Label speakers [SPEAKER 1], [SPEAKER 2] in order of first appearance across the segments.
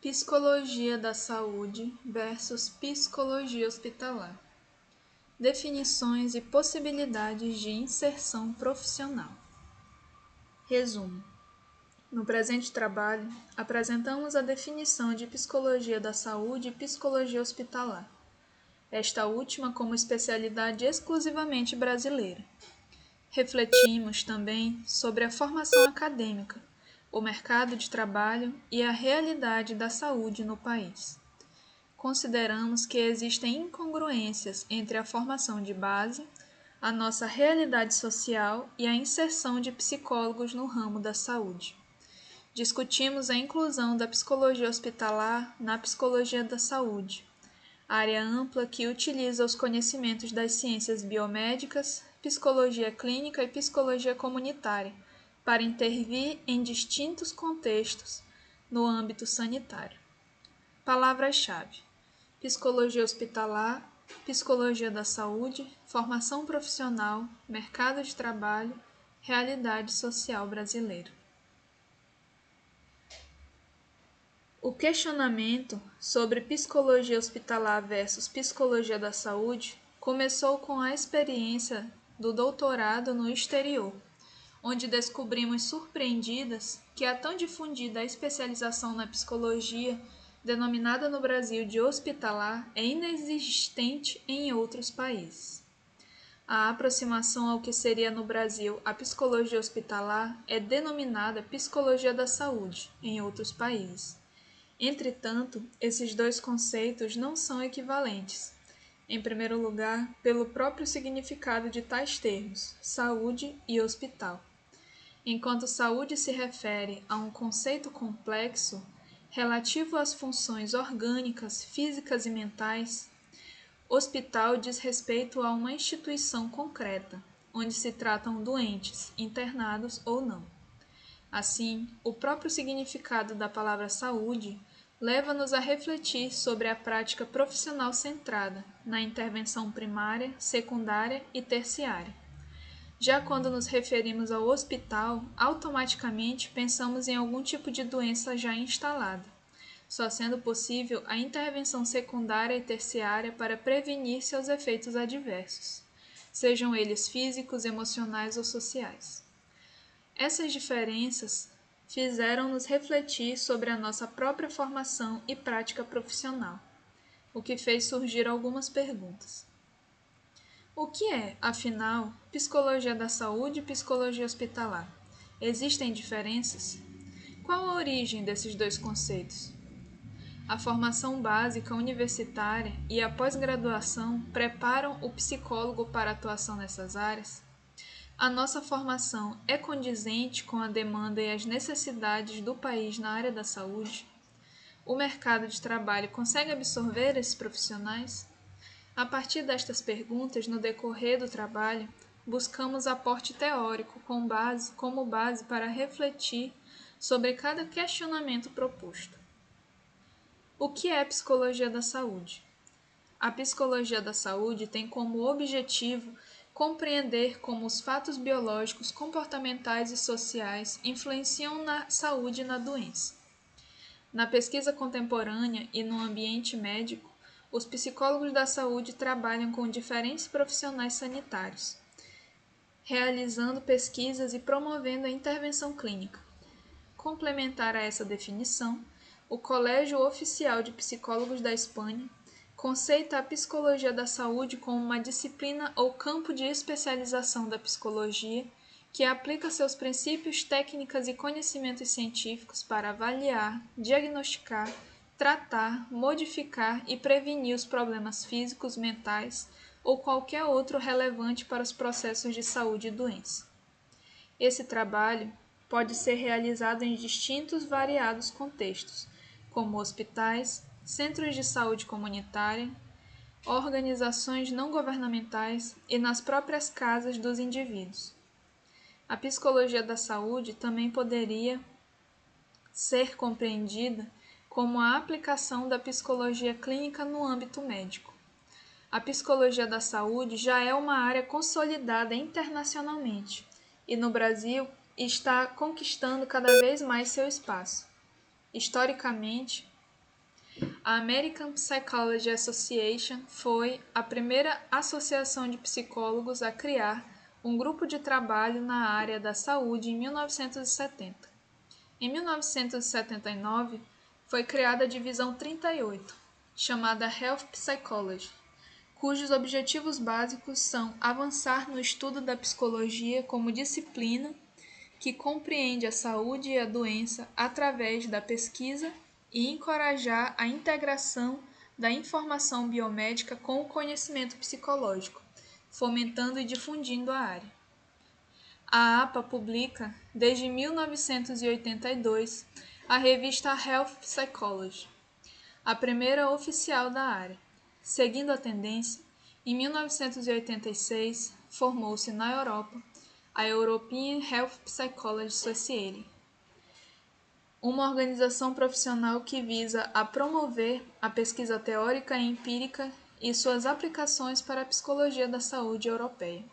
[SPEAKER 1] Psicologia da saúde versus psicologia hospitalar. Definições e possibilidades de inserção profissional. Resumo. No presente trabalho, apresentamos a definição de psicologia da saúde e psicologia hospitalar, esta última como especialidade exclusivamente brasileira. Refletimos também sobre a formação acadêmica, o mercado de trabalho e a realidade da saúde no país. Consideramos que existem incongruências entre a formação de base, a nossa realidade social e a inserção de psicólogos no ramo da saúde. Discutimos a inclusão da psicologia hospitalar na psicologia da saúde, área ampla que utiliza os conhecimentos das ciências biomédicas, psicologia clínica e psicologia comunitária para intervir em distintos contextos no âmbito sanitário. Palavras-chave: psicologia hospitalar, psicologia da saúde, formação profissional, mercado de trabalho, realidade social brasileira. O questionamento sobre psicologia hospitalar versus psicologia da saúde começou com a experiência do doutorado no exterior, onde descobrimos surpreendidas que a tão difundida especialização na psicologia, denominada no Brasil de hospitalar, é inexistente em outros países. A aproximação ao que seria no Brasil a psicologia hospitalar é denominada psicologia da saúde em outros países. Entretanto, esses dois conceitos não são equivalentes. Em primeiro lugar, pelo próprio significado de tais termos, saúde e hospital. Enquanto saúde se refere a um conceito complexo relativo às funções orgânicas, físicas e mentais, hospital diz respeito a uma instituição concreta, onde se tratam doentes, internados ou não. Assim, o próprio significado da palavra saúde leva-nos a refletir sobre a prática profissional centrada na intervenção primária, secundária e terciária. Já quando nos referimos ao hospital, automaticamente pensamos em algum tipo de doença já instalada, só sendo possível a intervenção secundária e terciária para prevenir seus efeitos adversos, sejam eles físicos, emocionais ou sociais. Essas diferenças fizeram-nos refletir sobre a nossa própria formação e prática profissional, o que fez surgir algumas perguntas. O que é, afinal, psicologia da saúde e psicologia hospitalar? Existem diferenças? Qual a origem desses dois conceitos? A formação básica universitária e a pós-graduação preparam o psicólogo para a atuação nessas áreas? A nossa formação é condizente com a demanda e as necessidades do país na área da saúde? O mercado de trabalho consegue absorver esses profissionais? A partir destas perguntas, no decorrer do trabalho, buscamos aporte teórico como base para refletir sobre cada questionamento proposto. O que é psicologia da saúde? A psicologia da saúde tem como objetivo compreender como os fatos biológicos, comportamentais e sociais influenciam na saúde e na doença. Na pesquisa contemporânea e no ambiente médico, os psicólogos da saúde trabalham com diferentes profissionais sanitários, realizando pesquisas e promovendo a intervenção clínica. Complementar a essa definição, o Colégio Oficial de Psicólogos da Espanha conceita a psicologia da saúde como uma disciplina ou campo de especialização da psicologia que aplica seus princípios, técnicas e conhecimentos científicos para avaliar, diagnosticar, tratar, modificar e prevenir os problemas físicos, mentais ou qualquer outro relevante para os processos de saúde e doença. Esse trabalho pode ser realizado em distintos variados contextos, como hospitais, centros de saúde comunitária, organizações não governamentais e nas próprias casas dos indivíduos. A psicologia da saúde também poderia ser compreendida como a aplicação da psicologia clínica no âmbito médico. A psicologia da saúde já é uma área consolidada internacionalmente e no Brasil está conquistando cada vez mais seu espaço. Historicamente, A American Psychology Association foi a primeira associação de psicólogos a criar um grupo de trabalho na área da saúde em 1970. Em 1979, foi criada a Divisão 38, chamada Health Psychology, cujos objetivos básicos são avançar no estudo da psicologia como disciplina que compreende a saúde e a doença através da pesquisa e encorajar a integração da informação biomédica com o conhecimento psicológico, fomentando e difundindo a área. A APA publica, desde 1982, a revista Health Psychology, a primeira oficial da área. Seguindo a tendência, em 1986, formou-se na Europa a European Health Psychology Society, uma organização profissional que visa a promover a pesquisa teórica e empírica e suas aplicações para a psicologia da saúde europeia.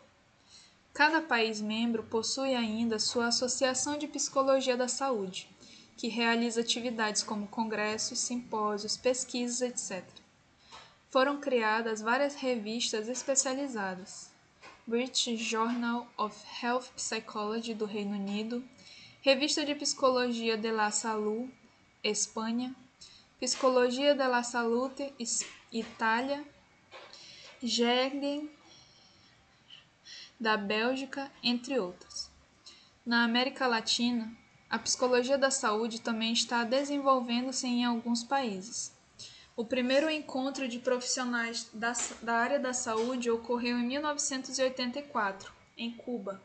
[SPEAKER 1] Cada país membro possui ainda sua Associação de Psicologia da Saúde, que realiza atividades como congressos, simpósios, pesquisas, etc. Foram criadas várias revistas especializadas: British Journal of Health Psychology do Reino Unido, Revista de Psicologia de la Saúde, Espanha, Psicologia de la Salute, Itália, Gegen, da Bélgica, entre outras. Na América Latina, a psicologia da saúde também está desenvolvendo-se em alguns países. O primeiro encontro de profissionais da área da saúde ocorreu em 1984, em Cuba.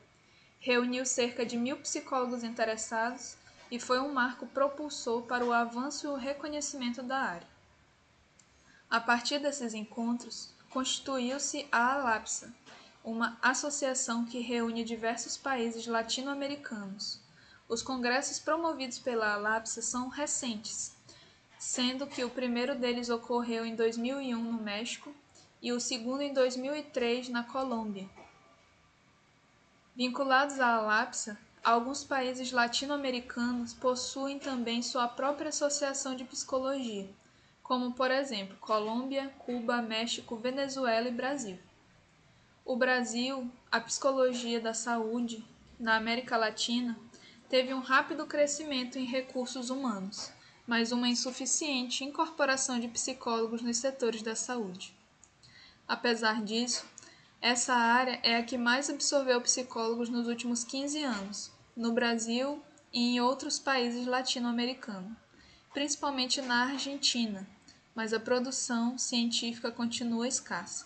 [SPEAKER 1] Reuniu cerca de 1.000 psicólogos interessados e foi um marco propulsor para o avanço e o reconhecimento da área. A partir desses encontros, constituiu-se a ALAPSA, uma associação que reúne diversos países latino-americanos. Os congressos promovidos pela ALAPSA são recentes, sendo que o primeiro deles ocorreu em 2001 no México e o segundo em 2003 na Colômbia. Vinculados à ALAPSA, alguns países latino-americanos possuem também sua própria associação de psicologia, como, por exemplo, Colômbia, Cuba, México, Venezuela e Brasil. O Brasil, a psicologia da saúde, na América Latina, teve um rápido crescimento em recursos humanos, mas uma insuficiente incorporação de psicólogos nos setores da saúde. Apesar disso, essa área é a que mais absorveu psicólogos nos últimos 15 anos, no Brasil e em outros países latino-americanos, principalmente na Argentina, mas a produção científica continua escassa.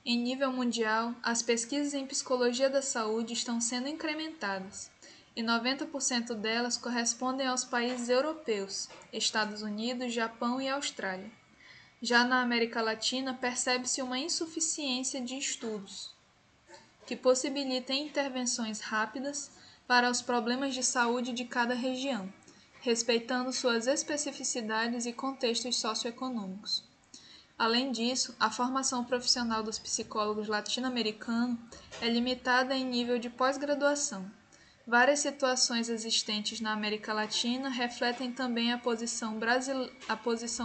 [SPEAKER 1] Em nível mundial, as pesquisas em psicologia da saúde estão sendo incrementadas, e 90% delas correspondem aos países europeus, Estados Unidos, Japão e Austrália. Já na América Latina, percebe-se uma insuficiência de estudos, que possibilitem intervenções rápidas para os problemas de saúde de cada região, respeitando suas especificidades e contextos socioeconômicos. Além disso, a formação profissional dos psicólogos latino-americanos é limitada em nível de pós-graduação. Várias situações existentes na América Latina refletem também a posição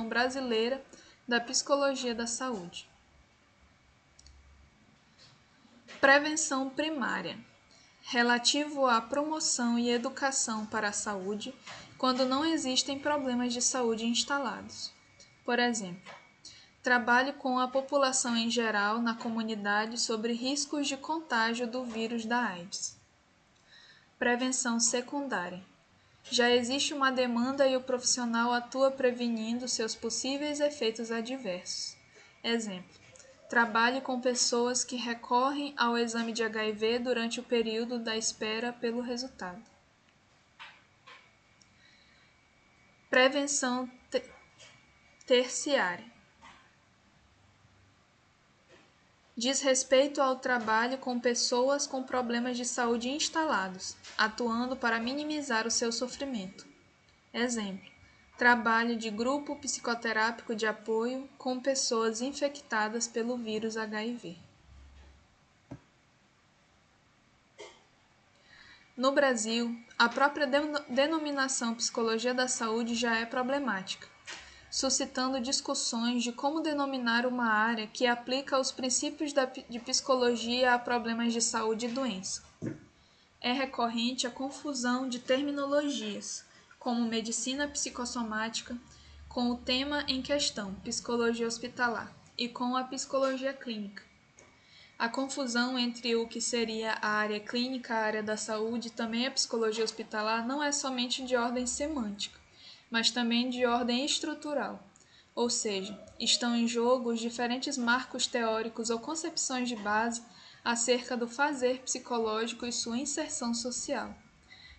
[SPEAKER 1] brasileira da psicologia da saúde. Prevenção primária. Relativo à promoção e educação para a saúde quando não existem problemas de saúde instalados. Por exemplo, trabalho com a população em geral na comunidade sobre riscos de contágio do vírus da AIDS. Prevenção secundária. Já existe uma demanda e o profissional atua prevenindo seus possíveis efeitos adversos. Exemplo: trabalhe com pessoas que recorrem ao exame de HIV durante o período da espera pelo resultado. Prevenção terciária. Diz respeito ao trabalho com pessoas com problemas de saúde instalados, atuando para minimizar o seu sofrimento. Exemplo: trabalho de grupo psicoterápico de apoio com pessoas infectadas pelo vírus HIV. No Brasil, a própria denominação psicologia da saúde já é problemática. suscitando discussões de como denominar uma área que aplica os princípios de psicologia a problemas de saúde e doença. É recorrente a confusão de terminologias, como medicina psicossomática, com o tema em questão, psicologia hospitalar, e com a psicologia clínica. A confusão entre o que seria a área clínica, a área da saúde e também a psicologia hospitalar não é somente de ordem semântica, mas também de ordem estrutural, ou seja, estão em jogo os diferentes marcos teóricos ou concepções de base acerca do fazer psicológico e sua inserção social.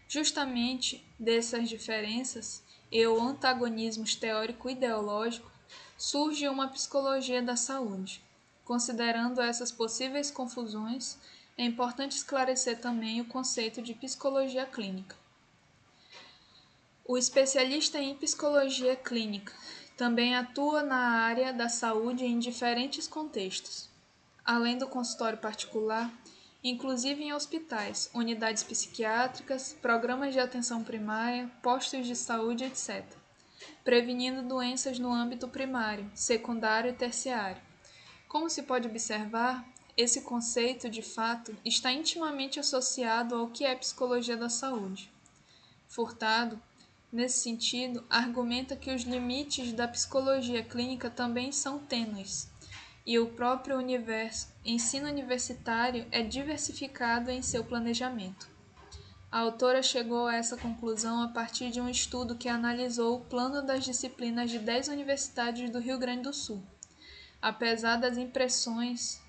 [SPEAKER 1] Justamente dessas diferenças e ou antagonismos teórico-ideológico surge uma psicologia da saúde. Considerando essas possíveis confusões, é importante esclarecer também o conceito de psicologia clínica. O especialista em psicologia clínica também atua na área da saúde em diferentes contextos, além do consultório particular, inclusive em hospitais, unidades psiquiátricas, programas de atenção primária, postos de saúde, etc., prevenindo doenças no âmbito primário, secundário e terciário. Como se pode observar, esse conceito, de fato, está intimamente associado ao que é psicologia da saúde. Furtado, nesse sentido, argumenta que os limites da psicologia clínica também são tênues, e o próprio ensino universitário é diversificado em seu planejamento. A autora chegou a essa conclusão a partir de um estudo que analisou o plano das disciplinas de 10 universidades do Rio Grande do Sul. Apesar das imprecisões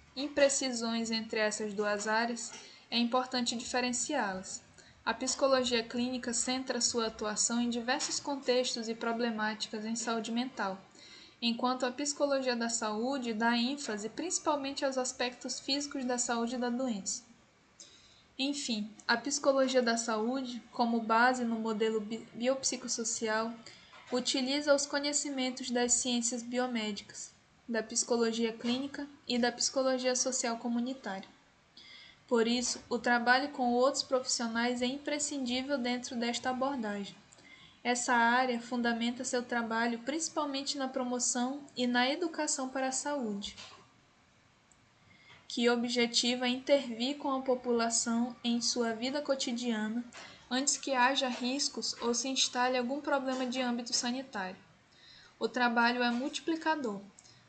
[SPEAKER 1] entre essas duas áreas, é importante diferenciá-las. A psicologia clínica centra sua atuação em diversos contextos e problemáticas em saúde mental, enquanto a psicologia da saúde dá ênfase principalmente aos aspectos físicos da saúde e da doença. Enfim, a psicologia da saúde, como base no modelo biopsicossocial, utiliza os conhecimentos das ciências biomédicas, da psicologia clínica e da psicologia social comunitária. Por isso, o trabalho com outros profissionais é imprescindível dentro desta abordagem. Essa área fundamenta seu trabalho principalmente na promoção e na educação para a saúde, que objetiva intervir com a população em sua vida cotidiana antes que haja riscos ou se instale algum problema de âmbito sanitário. O trabalho é multiplicador,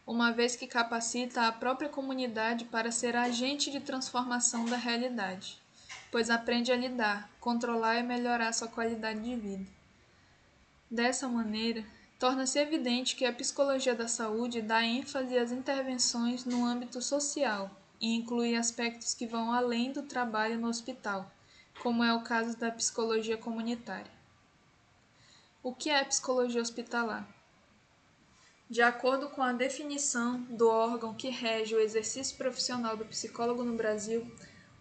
[SPEAKER 1] uma vez que capacita a própria comunidade para ser agente de transformação da realidade, pois aprende a lidar, controlar e melhorar sua qualidade de vida. Dessa maneira, torna-se evidente que a psicologia da saúde dá ênfase às intervenções no âmbito social e inclui aspectos que vão além do trabalho no hospital, como é o caso da psicologia comunitária. O que é a psicologia hospitalar? De acordo com a definição do órgão que rege o exercício profissional do psicólogo no Brasil,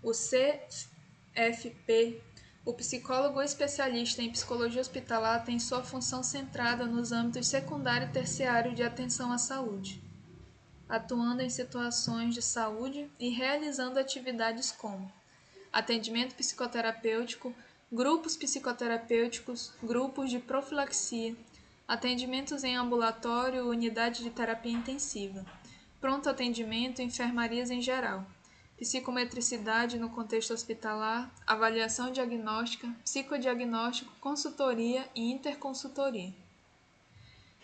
[SPEAKER 1] o CFP, o psicólogo especialista em psicologia hospitalar tem sua função centrada nos âmbitos secundário e terciário de atenção à saúde, atuando em situações de saúde e realizando atividades como atendimento psicoterapêutico, grupos psicoterapêuticos, grupos de profilaxia, atendimentos em ambulatório, unidade de terapia intensiva, pronto atendimento e enfermarias em geral, psicometricidade no contexto hospitalar, avaliação diagnóstica, psicodiagnóstico, consultoria e interconsultoria.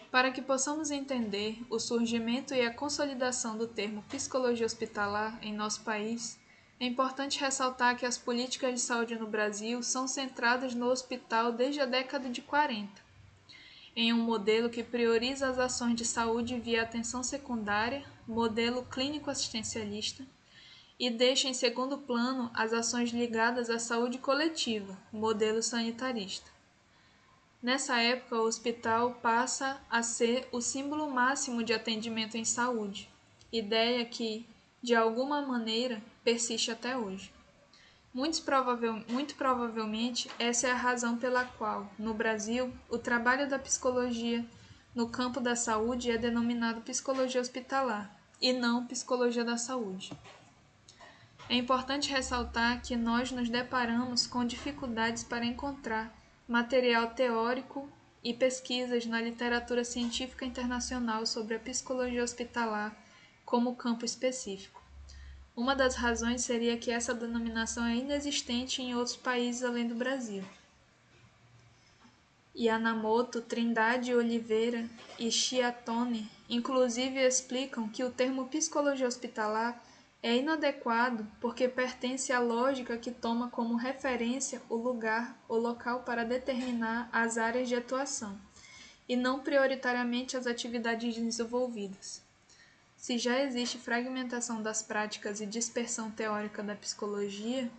[SPEAKER 1] Para que possamos entender o surgimento e a consolidação do termo psicologia hospitalar em nosso país, é importante ressaltar que as políticas de saúde no Brasil são centradas no hospital desde a década de 40, em um modelo que prioriza as ações de saúde via atenção secundária, modelo clínico-assistencialista, e deixa em segundo plano as ações ligadas à saúde coletiva, modelo sanitarista. Nessa época, o hospital passa a ser o símbolo máximo de atendimento em saúde, ideia que, de alguma maneira, persiste até hoje. Muito provavelmente, essa é a razão pela qual, no Brasil, o trabalho da psicologia no campo da saúde é denominado psicologia hospitalar, e não psicologia da saúde. É importante ressaltar que nós nos deparamos com dificuldades para encontrar material teórico e pesquisas na literatura científica internacional sobre a psicologia hospitalar como campo específico. Uma das razões seria que essa denominação é inexistente em outros países além do Brasil. Yanamoto, Trindade Oliveira e Chiatone, inclusive, explicam que o termo psicologia hospitalar é inadequado porque pertence à lógica que toma como referência o lugar ou local para determinar as áreas de atuação, e não prioritariamente as atividades desenvolvidas. Se já existe fragmentação das práticas e dispersão teórica da psicologia,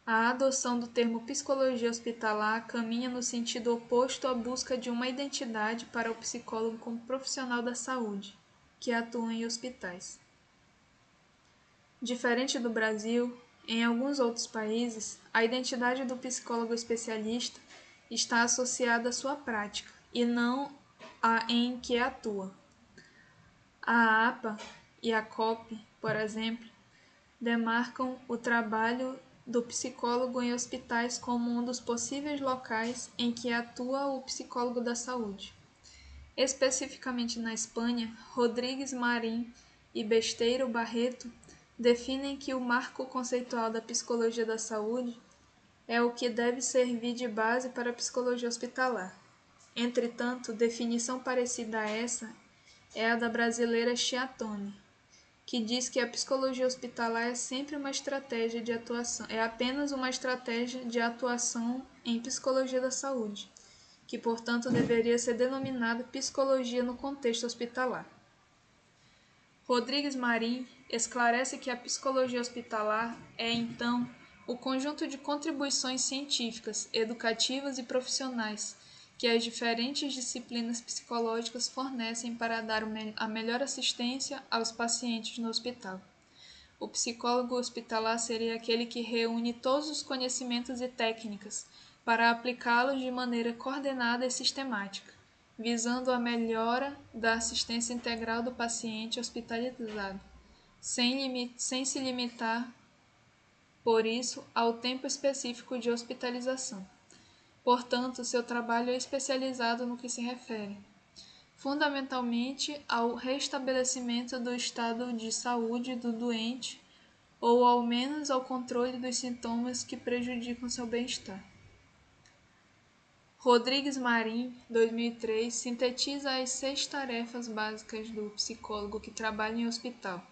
[SPEAKER 1] a adoção do termo psicologia hospitalar caminha no sentido oposto à busca de uma identidade para o psicólogo como profissional da saúde, que atua em hospitais. Diferente do Brasil, em alguns outros países, a identidade do psicólogo especialista está associada à sua prática e não a em que atua. A APA e a COP, por exemplo, demarcam o trabalho do psicólogo em hospitais como um dos possíveis locais em que atua o psicólogo da saúde. Especificamente na Espanha, Rodrigues Marín e Besteiro Barreto definem que o marco conceitual da psicologia da saúde é o que deve servir de base para a psicologia hospitalar. Entretanto, definição parecida a essa é a da brasileira Chiatone, que diz que a psicologia hospitalar é sempre uma estratégia de atuação, é apenas uma estratégia de atuação em psicologia da saúde, que, portanto, deveria ser denominada psicologia no contexto hospitalar. Rodrigues Marín esclarece que a psicologia hospitalar é, então, o conjunto de contribuições científicas, educativas e profissionais que as diferentes disciplinas psicológicas fornecem para dar a melhor assistência aos pacientes no hospital. O psicólogo hospitalar seria aquele que reúne todos os conhecimentos e técnicas para aplicá-los de maneira coordenada e sistemática, visando a melhora da assistência integral do paciente hospitalizado, sem se limitar, por isso, ao tempo específico de hospitalização. Portanto, seu trabalho é especializado no que se refere, fundamentalmente, ao restabelecimento do estado de saúde do doente ou, ao menos, ao controle dos sintomas que prejudicam seu bem-estar. Rodrigues Marín, 2003, sintetiza as 6 tarefas básicas do psicólogo que trabalha em hospital.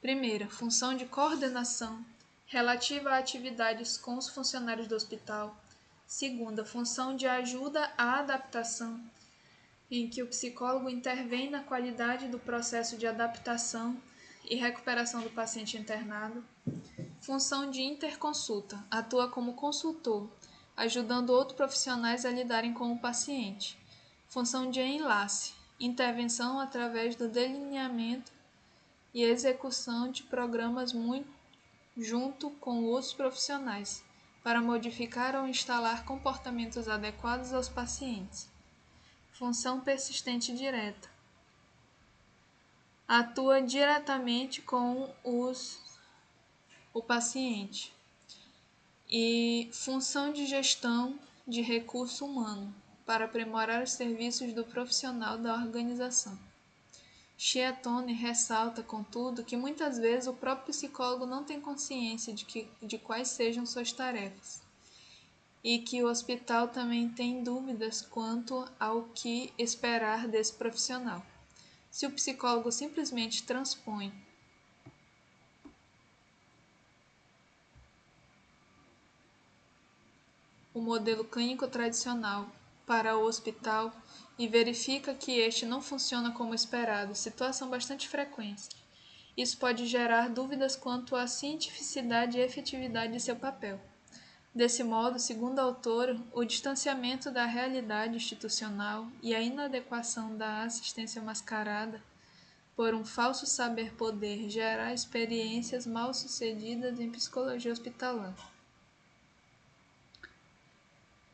[SPEAKER 1] Primeira, função de coordenação, relativa a atividades com os funcionários do hospital. Segunda, função de ajuda à adaptação, em que o psicólogo intervém na qualidade do processo de adaptação e recuperação do paciente internado. Função de interconsulta, atua como consultor, ajudando outros profissionais a lidarem com o paciente. Função de enlace, intervenção através do delineamento e execução de programas junto com outros profissionais, para modificar ou instalar comportamentos adequados aos pacientes. Função persistente direta. Atua diretamente com o paciente. E função de gestão de recurso humano, para aprimorar os serviços do profissional da organização. Chiatone ressalta, contudo, que muitas vezes o próprio psicólogo não tem consciência de quais sejam suas tarefas, e que o hospital também tem dúvidas quanto ao que esperar desse profissional. Se o psicólogo simplesmente transpõe o modelo clínico tradicional para o hospital e verifica que este não funciona como esperado, situação bastante frequente. Isso pode gerar dúvidas quanto à cientificidade e efetividade de seu papel. Desse modo, segundo a autora, o distanciamento da realidade institucional e a inadequação da assistência mascarada por um falso saber-poder gera experiências mal-sucedidas em psicologia hospitalar.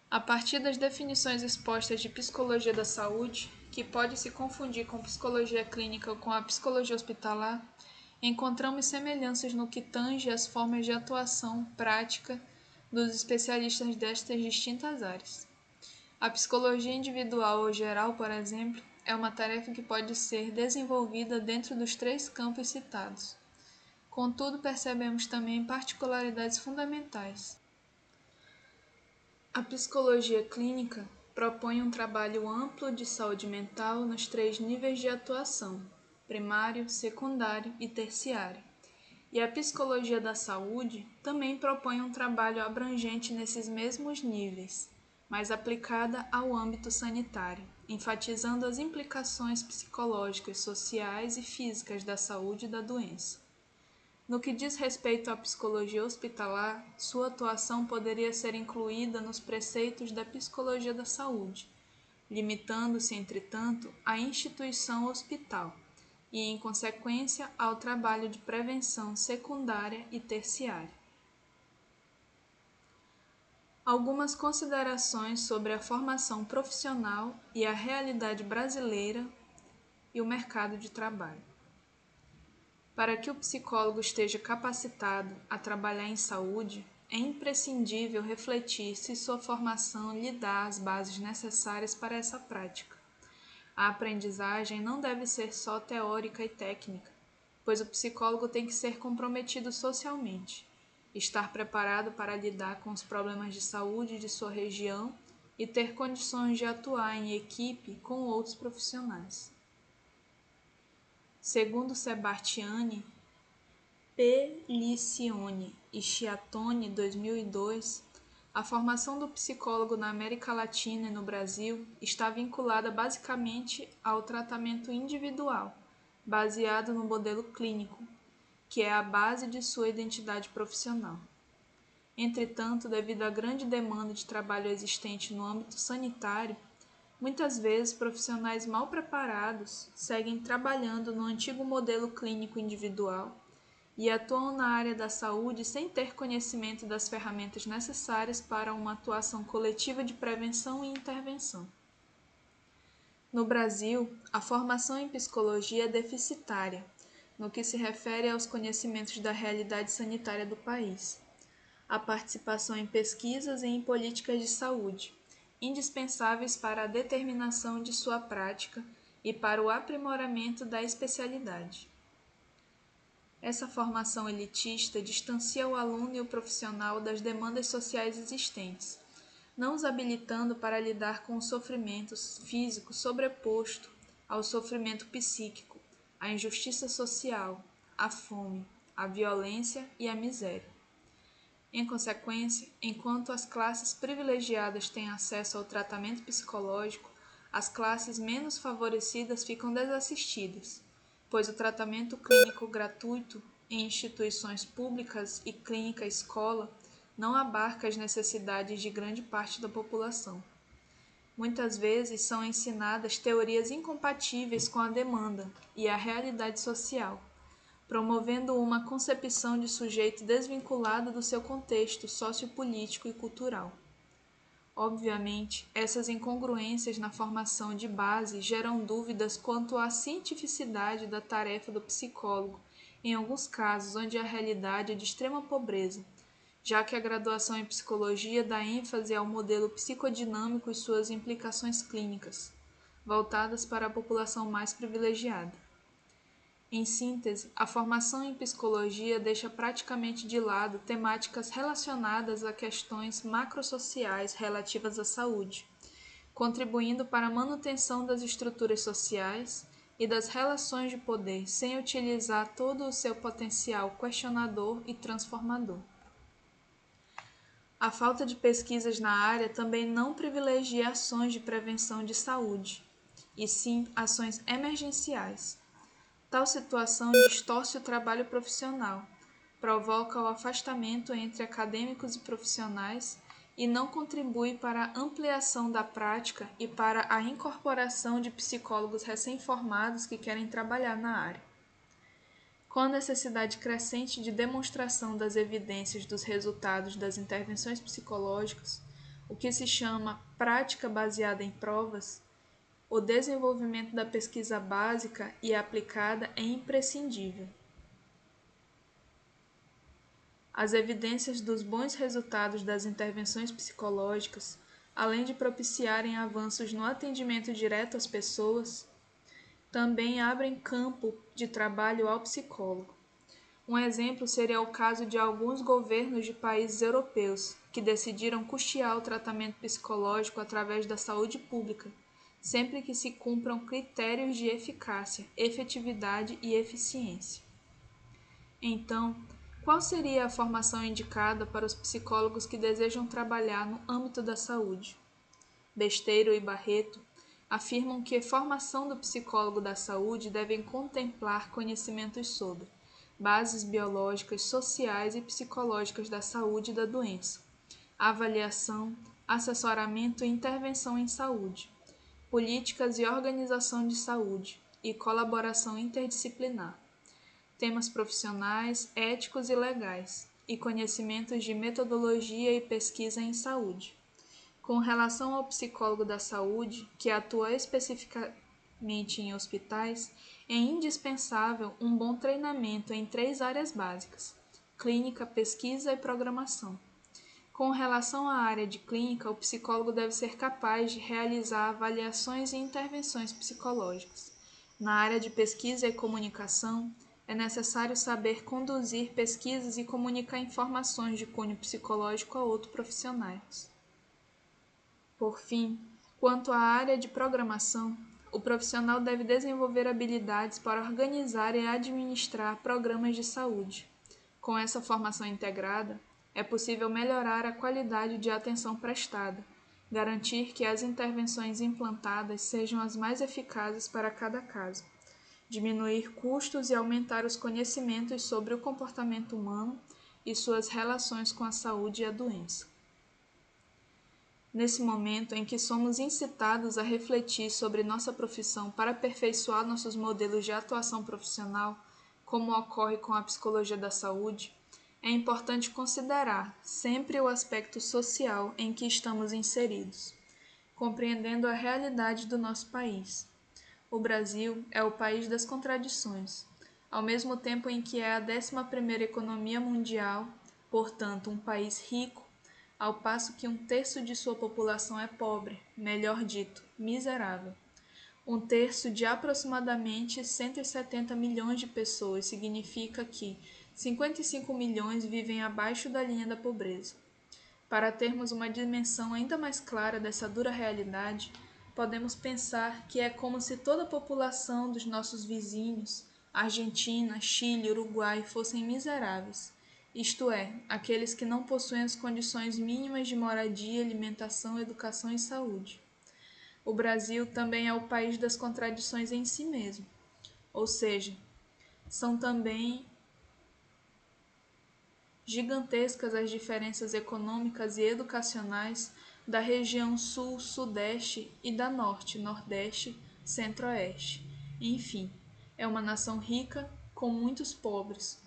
[SPEAKER 1] A partir das definições expostas de psicologia da saúde, que pode se confundir com psicologia clínica ou com a psicologia hospitalar, encontramos semelhanças no que tange às formas de atuação prática dos especialistas destas distintas áreas. A psicologia individual ou geral, por exemplo, é uma tarefa que pode ser desenvolvida dentro dos 3 campos citados. Contudo, percebemos também particularidades fundamentais. A psicologia clínica propõe um trabalho amplo de saúde mental nos 3 níveis de atuação: primário, secundário e terciário. E a psicologia da saúde também propõe um trabalho abrangente nesses mesmos níveis, mas aplicada ao âmbito sanitário, enfatizando as implicações psicológicas, sociais e físicas da saúde e da doença. No que diz respeito à psicologia hospitalar, sua atuação poderia ser incluída nos preceitos da psicologia da saúde, limitando-se, entretanto, à instituição hospital e, em consequência, ao trabalho de prevenção secundária e terciária. Algumas considerações sobre a formação profissional e a realidade brasileira e o mercado de trabalho. Para que o psicólogo esteja capacitado a trabalhar em saúde, é imprescindível refletir se sua formação lhe dá as bases necessárias para essa prática. A aprendizagem não deve ser só teórica e técnica, pois o psicólogo tem que ser comprometido socialmente, estar preparado para lidar com os problemas de saúde de sua região e ter condições de atuar em equipe com outros profissionais. Segundo Sebastiani, Pelicione e Chiattoni, 2002, a formação do psicólogo na América Latina e no Brasil está vinculada basicamente ao tratamento individual, baseado no modelo clínico, que é a base de sua identidade profissional. Entretanto, devido à grande demanda de trabalho existente no âmbito sanitário, muitas vezes profissionais mal preparados seguem trabalhando no antigo modelo clínico individual e atuam na área da saúde sem ter conhecimento das ferramentas necessárias para uma atuação coletiva de prevenção e intervenção. No Brasil, a formação em psicologia é deficitária, no que se refere aos conhecimentos da realidade sanitária do país, a participação em pesquisas e em políticas de saúde, indispensáveis para a determinação de sua prática e para o aprimoramento da especialidade. Essa formação elitista distancia o aluno e o profissional das demandas sociais existentes, não os habilitando para lidar com o sofrimento físico sobreposto ao sofrimento psíquico, à injustiça social, à fome, à violência e à miséria. Em consequência, enquanto as classes privilegiadas têm acesso ao tratamento psicológico, as classes menos favorecidas ficam desassistidas, pois o tratamento clínico gratuito em instituições públicas e clínica escola não abarca as necessidades de grande parte da população. Muitas vezes são ensinadas teorias incompatíveis com a demanda e a realidade social, promovendo uma concepção de sujeito desvinculado do seu contexto sociopolítico e cultural. Obviamente, essas incongruências na formação de base geram dúvidas quanto à cientificidade da tarefa do psicólogo, em alguns casos onde a realidade é de extrema pobreza, já que a graduação em psicologia dá ênfase ao modelo psicodinâmico e suas implicações clínicas, voltadas para a população mais privilegiada. Em síntese, a formação em psicologia deixa praticamente de lado temáticas relacionadas a questões macrosociais relativas à saúde, contribuindo para a manutenção das estruturas sociais e das relações de poder, sem utilizar todo o seu potencial questionador e transformador. A falta de pesquisas na área também não privilegia ações de prevenção de saúde, e sim ações emergenciais. Tal situação distorce o trabalho profissional, provoca o afastamento entre acadêmicos e profissionais e não contribui para a ampliação da prática e para a incorporação de psicólogos recém-formados que querem trabalhar na área. Com a necessidade crescente de demonstração das evidências dos resultados das intervenções psicológicas, o que se chama prática baseada em provas, o desenvolvimento da pesquisa básica e aplicada é imprescindível. As evidências dos bons resultados das intervenções psicológicas além de propiciarem avanços no atendimento direto às pessoas, também abrem campo de trabalho ao psicólogo. Um exemplo seria o caso de alguns governos de países europeus que decidiram custear o tratamento psicológico através da saúde pública, sempre que se cumpram critérios de eficácia, efetividade e eficiência. Então, qual seria a formação indicada para os psicólogos que desejam trabalhar no âmbito da saúde? Besteiro e Barreto afirmam que a formação do psicólogo da saúde deve contemplar conhecimentos sobre bases biológicas, sociais e psicológicas da saúde e da doença, avaliação, assessoramento e intervenção em saúde, políticas e organização de saúde e colaboração interdisciplinar, temas profissionais, éticos e legais, e conhecimentos de metodologia e pesquisa em saúde. Com relação ao psicólogo da saúde, que atua especificamente em hospitais, é indispensável um bom treinamento em 3 áreas básicas: clínica, pesquisa e programação. Com relação à área de clínica, o psicólogo deve ser capaz de realizar avaliações e intervenções psicológicas. Na área de pesquisa e comunicação, é necessário saber conduzir pesquisas e comunicar informações de cunho psicológico a outros profissionais. Por fim, quanto à área de programação, o profissional deve desenvolver habilidades para organizar e administrar programas de saúde. Com essa formação integrada, é possível melhorar a qualidade de atenção prestada, garantir que as intervenções implantadas sejam as mais eficazes para cada caso, diminuir custos e aumentar os conhecimentos sobre o comportamento humano e suas relações com a saúde e a doença. Nesse momento em que somos incitados a refletir sobre nossa profissão para aperfeiçoar nossos modelos de atuação profissional, como ocorre com a psicologia da saúde, é importante considerar sempre o aspecto social em que estamos inseridos, compreendendo a realidade do nosso país. O Brasil é o país das contradições, ao mesmo tempo em que é a 11ª economia mundial, portanto um país rico, ao passo que 1/3 de sua população é pobre, melhor dito, miserável. 1/3 de aproximadamente 170 milhões de pessoas significa que 55 milhões vivem abaixo da linha da pobreza. Para termos uma dimensão ainda mais clara dessa dura realidade, podemos pensar que é como se toda a população dos nossos vizinhos, Argentina, Chile, Uruguai, fossem miseráveis, isto é, aqueles que não possuem as condições mínimas de moradia, alimentação, educação e saúde. O Brasil também é o país das contradições em si mesmo, ou seja, são também gigantescas as diferenças econômicas e educacionais da região sul, sudeste e da norte, nordeste, centro-oeste. Enfim, é uma nação rica com muitos pobres.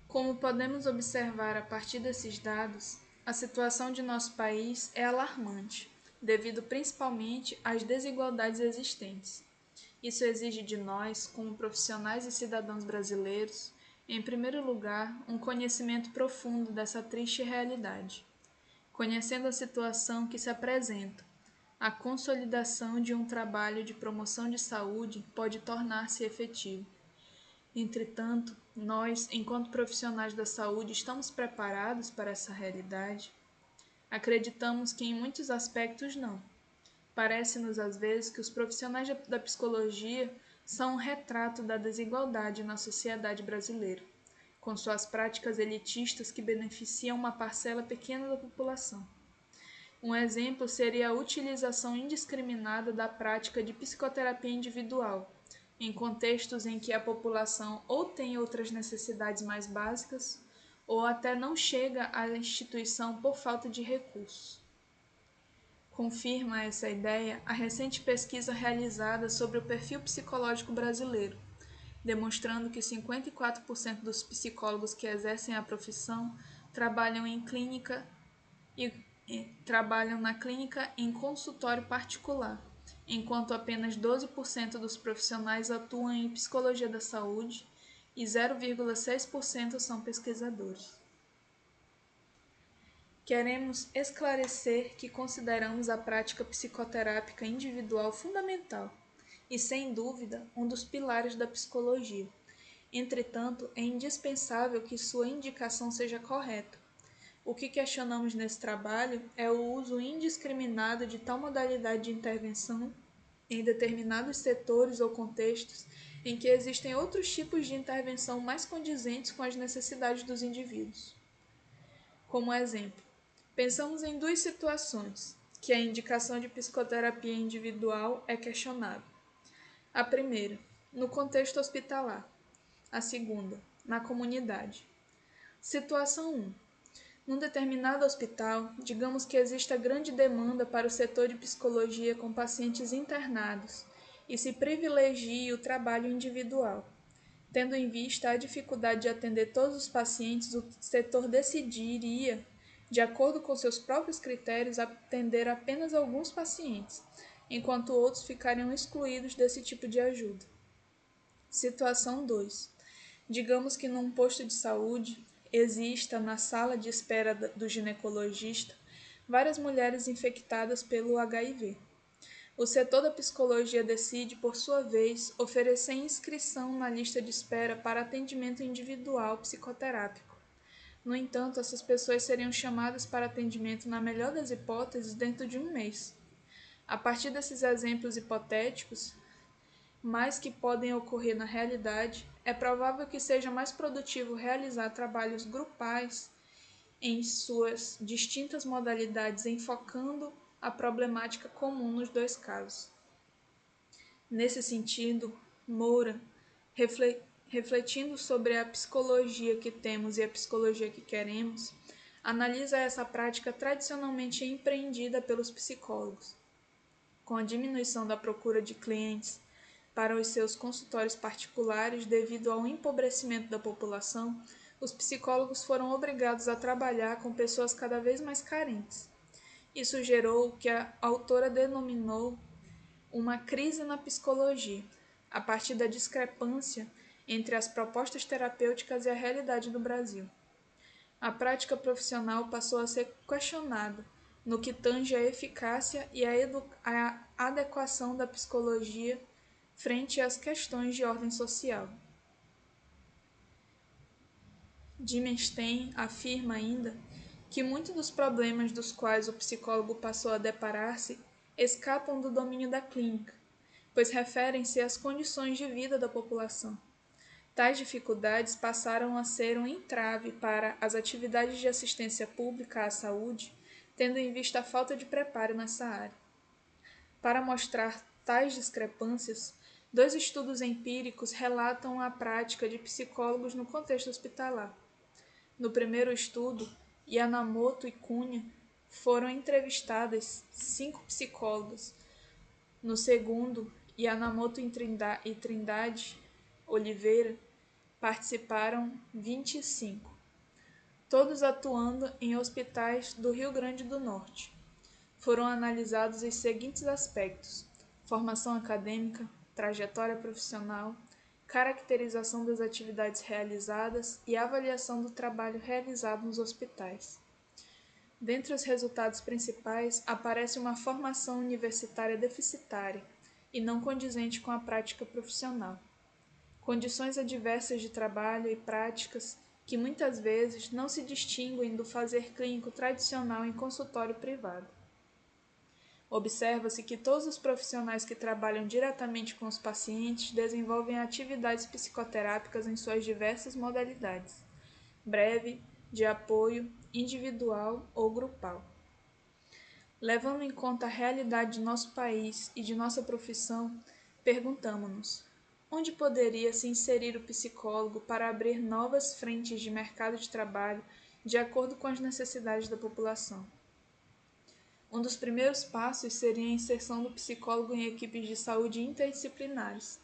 [SPEAKER 1] Como podemos observar a partir desses dados, a situação de nosso país é alarmante, devido principalmente às desigualdades existentes. Isso exige de nós, como profissionais e cidadãos brasileiros, em primeiro lugar, um conhecimento profundo dessa triste realidade. Conhecendo a situação que se apresenta, a consolidação de um trabalho de promoção de saúde pode tornar-se efetivo. Entretanto, nós, enquanto profissionais da saúde, estamos preparados para essa realidade? Acreditamos que em muitos aspectos não. Parece-nos às vezes que os profissionais da psicologia são um retrato da desigualdade na sociedade brasileira, com suas práticas elitistas que beneficiam uma parcela pequena da população. Um exemplo seria a utilização indiscriminada da prática de psicoterapia individual, em contextos em que a população ou tem outras necessidades mais básicas, ou até não chega à instituição por falta de recursos. Confirma essa ideia a recente pesquisa realizada sobre o perfil psicológico brasileiro, demonstrando que 54% dos psicólogos que exercem a profissão trabalham trabalham na clínica em consultório particular, enquanto apenas 12% dos profissionais atuam em psicologia da saúde e 0,6% são pesquisadores. Queremos esclarecer que consideramos a prática psicoterápica individual fundamental e, sem dúvida, um dos pilares da psicologia. Entretanto, é indispensável que sua indicação seja correta. O que questionamos nesse trabalho é o uso indiscriminado de tal modalidade de intervenção em determinados setores ou contextos em que existem outros tipos de intervenção mais condizentes com as necessidades dos indivíduos. Como exemplo, pensamos em duas situações que a indicação de psicoterapia individual é questionável. A primeira, no contexto hospitalar. A segunda, na comunidade. Situação 1. Num determinado hospital, digamos que exista grande demanda para o setor de psicologia com pacientes internados e se privilegie o trabalho individual. Tendo em vista a dificuldade de atender todos os pacientes, o setor decidiria, de acordo com seus próprios critérios, atender apenas alguns pacientes, enquanto outros ficariam excluídos desse tipo de ajuda. Situação 2. Digamos que num posto de saúde exista na sala de espera do ginecologista várias mulheres infectadas pelo HIV. O setor da psicologia decide, por sua vez, oferecer inscrição na lista de espera para atendimento individual psicoterápico. No entanto, essas pessoas seriam chamadas para atendimento, na melhor das hipóteses, dentro de um mês. A partir desses exemplos hipotéticos, mas que podem ocorrer na realidade, é provável que seja mais produtivo realizar trabalhos grupais em suas distintas modalidades, enfocando a problemática comum nos dois casos. Nesse sentido, Moura, refletindo sobre a psicologia que temos e a psicologia que queremos, analisa essa prática tradicionalmente empreendida pelos psicólogos. Com a diminuição da procura de clientes para os seus consultórios particulares devido ao empobrecimento da população, os psicólogos foram obrigados a trabalhar com pessoas cada vez mais carentes. Isso gerou o que a autora denominou uma crise na psicologia, a partir da discrepância entre as propostas terapêuticas e a realidade do Brasil. A prática profissional passou a ser questionada no que tange à eficácia e à adequação da psicologia frente às questões de ordem social. Dimenstein afirma ainda que muitos dos problemas dos quais o psicólogo passou a deparar-se escapam do domínio da clínica, pois referem-se às condições de vida da população. Tais dificuldades passaram a ser um entrave para as atividades de assistência pública à saúde, tendo em vista a falta de preparo nessa área. Para mostrar tais discrepâncias, dois estudos empíricos relatam a prática de psicólogos no contexto hospitalar. No primeiro estudo, Yamamoto e Cunha foram entrevistadas 5 psicólogos. No segundo, Yamamoto e Trindade Oliveira participaram 25, todos atuando em hospitais do Rio Grande do Norte. Foram analisados os seguintes aspectos: formação acadêmica, trajetória profissional, caracterização das atividades realizadas e avaliação do trabalho realizado nos hospitais. Dentre os resultados principais, aparece uma formação universitária deficitária e não condizente com a prática profissional. Condições adversas de trabalho e práticas que muitas vezes não se distinguem do fazer clínico tradicional em consultório privado. Observa-se que todos os profissionais que trabalham diretamente com os pacientes desenvolvem atividades psicoterápicas em suas diversas modalidades: breve, de apoio, individual ou grupal. Levando em conta a realidade de nosso país e de nossa profissão, perguntamo-nos: onde poderia se inserir o psicólogo para abrir novas frentes de mercado de trabalho de acordo com as necessidades da população? Um dos primeiros passos seria a inserção do psicólogo em equipes de saúde interdisciplinares.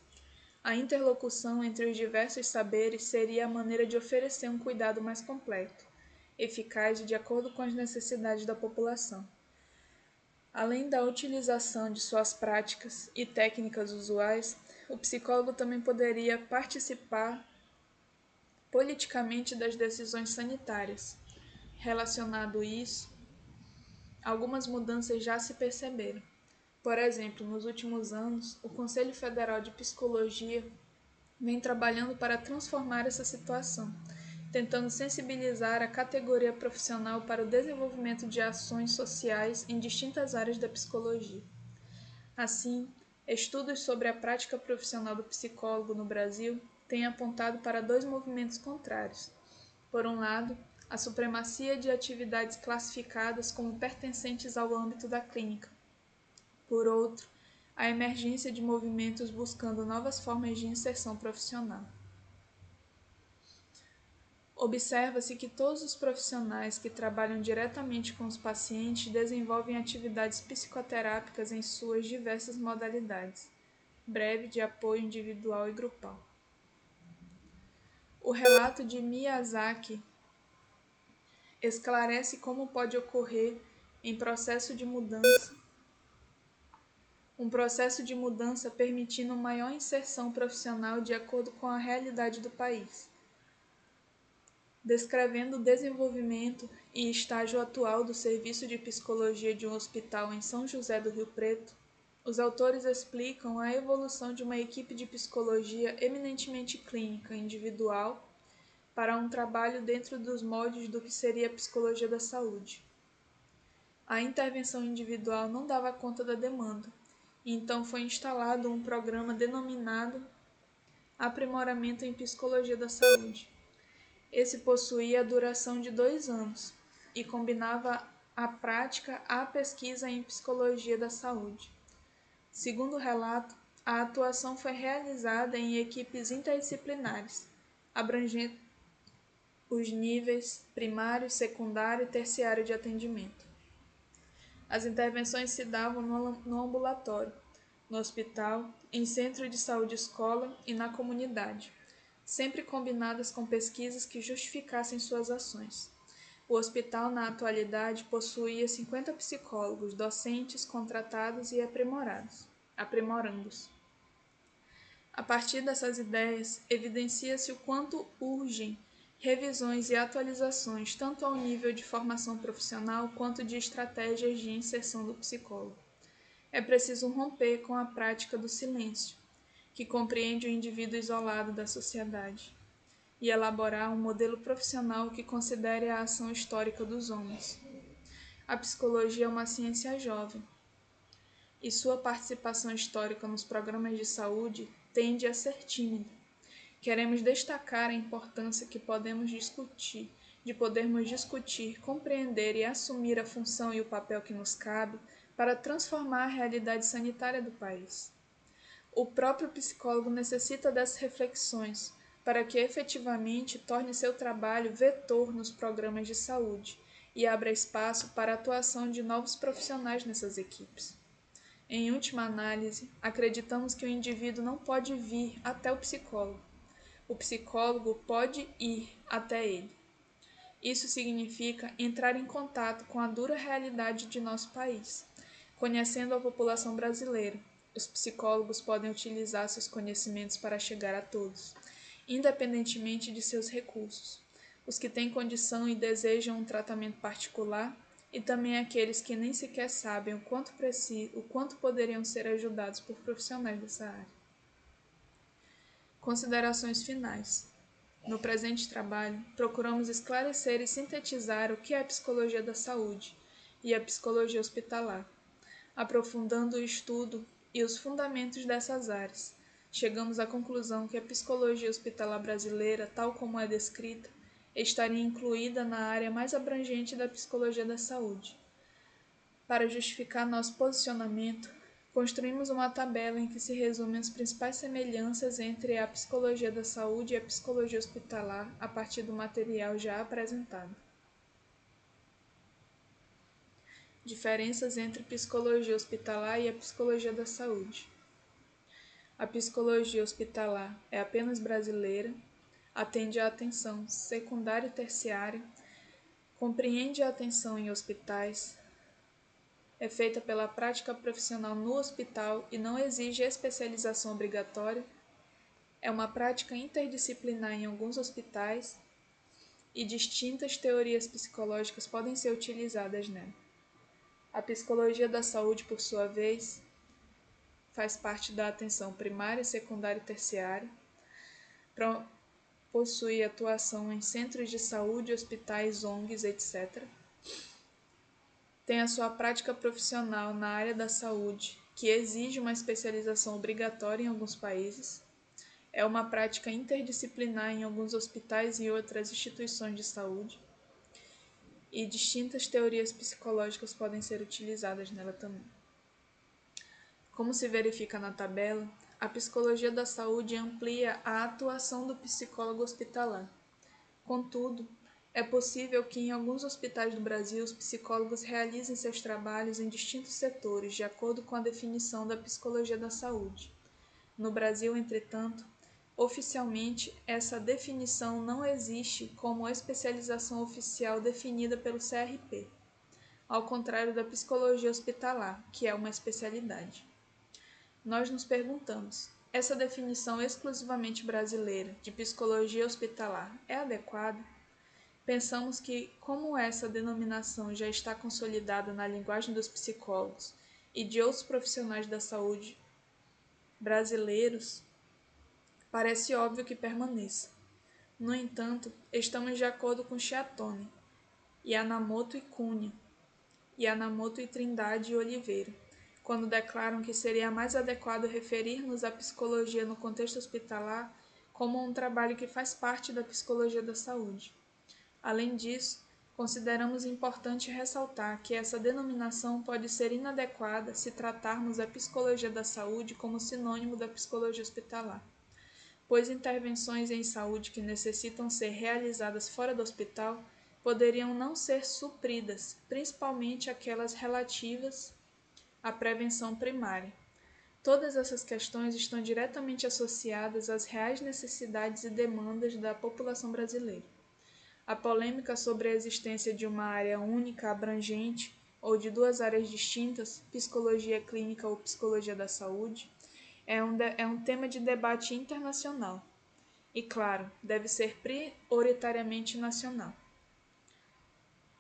[SPEAKER 1] A interlocução entre os diversos saberes seria a maneira de oferecer um cuidado mais completo, eficaz e de acordo com as necessidades da população. Além da utilização de suas práticas e técnicas usuais, o psicólogo também poderia participar politicamente das decisões sanitárias, Relacionado a isso, algumas mudanças já se perceberam. Por exemplo, nos últimos anos, o Conselho Federal de Psicologia vem trabalhando para transformar essa situação, tentando sensibilizar a categoria profissional para o desenvolvimento de ações sociais em distintas áreas da psicologia. Assim, estudos sobre a prática profissional do psicólogo no Brasil têm apontado para dois movimentos contrários. Por um lado, a supremacia de atividades classificadas como pertencentes ao âmbito da clínica. Por outro, a emergência de movimentos buscando novas formas de inserção profissional. Observa-se que todos os profissionais que trabalham diretamente com os pacientes desenvolvem atividades psicoterápicas em suas diversas modalidades, breve de apoio individual e grupal. O relato de Miyazaki esclarece como pode ocorrer em processo de mudança, um processo de mudança permitindo maior inserção profissional de acordo com a realidade do país. Descrevendo o desenvolvimento e estágio atual do serviço de psicologia de um hospital em São José do Rio Preto, os autores explicam a evolução de uma equipe de psicologia eminentemente clínica, individual, para um trabalho dentro dos moldes do que seria a psicologia da saúde. A intervenção individual não dava conta da demanda, e então foi instalado um programa denominado Aprimoramento em Psicologia da Saúde. Esse possuía a duração de 2 anos e combinava a prática à pesquisa em psicologia da saúde. Segundo o relato, a atuação foi realizada em equipes interdisciplinares, abrangendo os níveis primário, secundário e terciário de atendimento. As intervenções se davam no ambulatório, no hospital, em centro de saúde escola e na comunidade, sempre combinadas com pesquisas que justificassem suas ações. O hospital, na atualidade, possuía 50 psicólogos, docentes, contratados e aprimorandos. A partir dessas ideias, evidencia-se o quanto urgem revisões e atualizações tanto ao nível de formação profissional quanto de estratégias de inserção do psicólogo. É preciso romper com a prática do silêncio, que compreende o indivíduo isolado da sociedade, e elaborar um modelo profissional que considere a ação histórica dos homens. A psicologia é uma ciência jovem, e sua participação histórica nos programas de saúde tende a ser tímida. Queremos destacar a importância de podermos discutir, compreender e assumir a função e o papel que nos cabe para transformar a realidade sanitária do país. O próprio psicólogo necessita dessas reflexões para que efetivamente torne seu trabalho vetor nos programas de saúde e abra espaço para a atuação de novos profissionais nessas equipes. Em última análise, acreditamos que o indivíduo não pode vir até o psicólogo pode ir até ele. Isso significa entrar em contato com a dura realidade de nosso país. Conhecendo a população brasileira, os psicólogos podem utilizar seus conhecimentos para chegar a todos, independentemente de seus recursos. Os que têm condição e desejam um tratamento particular, e também aqueles que nem sequer sabem o quanto poderiam ser ajudados por profissionais dessa área. Considerações finais. No presente trabalho, procuramos esclarecer e sintetizar o que é a psicologia da saúde e a psicologia hospitalar, aprofundando o estudo e os fundamentos dessas áreas. Chegamos à conclusão que a psicologia hospitalar brasileira, tal como é descrita, estaria incluída na área mais abrangente da psicologia da saúde. Para justificar nosso posicionamento, construímos uma tabela em que se resumem as principais semelhanças entre a psicologia da saúde e a psicologia hospitalar a partir do material já apresentado. Diferenças entre psicologia hospitalar e a psicologia da saúde. A psicologia hospitalar é apenas brasileira, atende à atenção secundária e terciária, compreende a atenção em hospitais, é feita pela prática profissional no hospital e não exige especialização obrigatória, é uma prática interdisciplinar em alguns hospitais, e distintas teorias psicológicas podem ser utilizadas nela. A psicologia da saúde, por sua vez, faz parte da atenção primária, secundária e terciária, possui atuação em centros de saúde, hospitais, ONGs, etc. Tem a sua prática profissional na área da saúde, que exige uma especialização obrigatória em alguns países. É uma prática interdisciplinar em alguns hospitais e outras instituições de saúde. E distintas teorias psicológicas podem ser utilizadas nela também. Como se verifica na tabela, a psicologia da saúde amplia a atuação do psicólogo hospitalar. Contudo, é possível que em alguns hospitais do Brasil os psicólogos realizem seus trabalhos em distintos setores, de acordo com a definição da psicologia da saúde. No Brasil, entretanto, oficialmente, essa definição não existe como especialização oficial definida pelo CRP, ao contrário da psicologia hospitalar, que é uma especialidade. Nós nos perguntamos: essa definição exclusivamente brasileira de psicologia hospitalar é adequada? Pensamos que, como essa denominação já está consolidada na linguagem dos psicólogos e de outros profissionais da saúde brasileiros, parece óbvio que permaneça. No entanto, estamos de acordo com Chiatone, Yanamoto e Cunha, Yanamoto e Trindade e Oliveira, quando declaram que seria mais adequado referir-nos à psicologia no contexto hospitalar como um trabalho que faz parte da psicologia da saúde. Além disso, consideramos importante ressaltar que essa denominação pode ser inadequada se tratarmos a psicologia da saúde como sinônimo da psicologia hospitalar, pois intervenções em saúde que necessitam ser realizadas fora do hospital poderiam não ser supridas, principalmente aquelas relativas à prevenção primária. Todas essas questões estão diretamente associadas às reais necessidades e demandas da população brasileira. A polêmica sobre a existência de uma área única, abrangente, ou de duas áreas distintas, psicologia clínica ou psicologia da saúde, é um tema de debate internacional e, claro, deve ser prioritariamente nacional.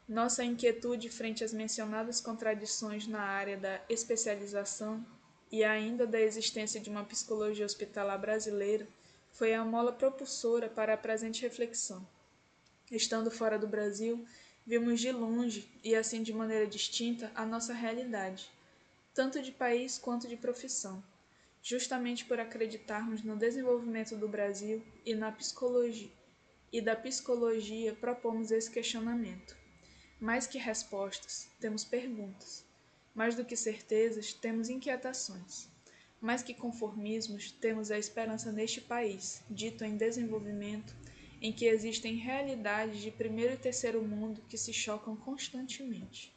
[SPEAKER 1] Nossa inquietude frente às mencionadas contradições na área da especialização e ainda da existência de uma psicologia hospitalar brasileira foi a mola propulsora para a presente reflexão. Estando fora do Brasil, vimos de longe, e assim de maneira distinta, a nossa realidade, tanto de país quanto de profissão. Justamente por acreditarmos no desenvolvimento do Brasil e na psicologia, e da psicologia propomos esse questionamento. Mais que respostas, temos perguntas. Mais do que certezas, temos inquietações. Mais que conformismos, temos a esperança neste país, dito em desenvolvimento, em que existem realidades de primeiro e terceiro mundo que se chocam constantemente.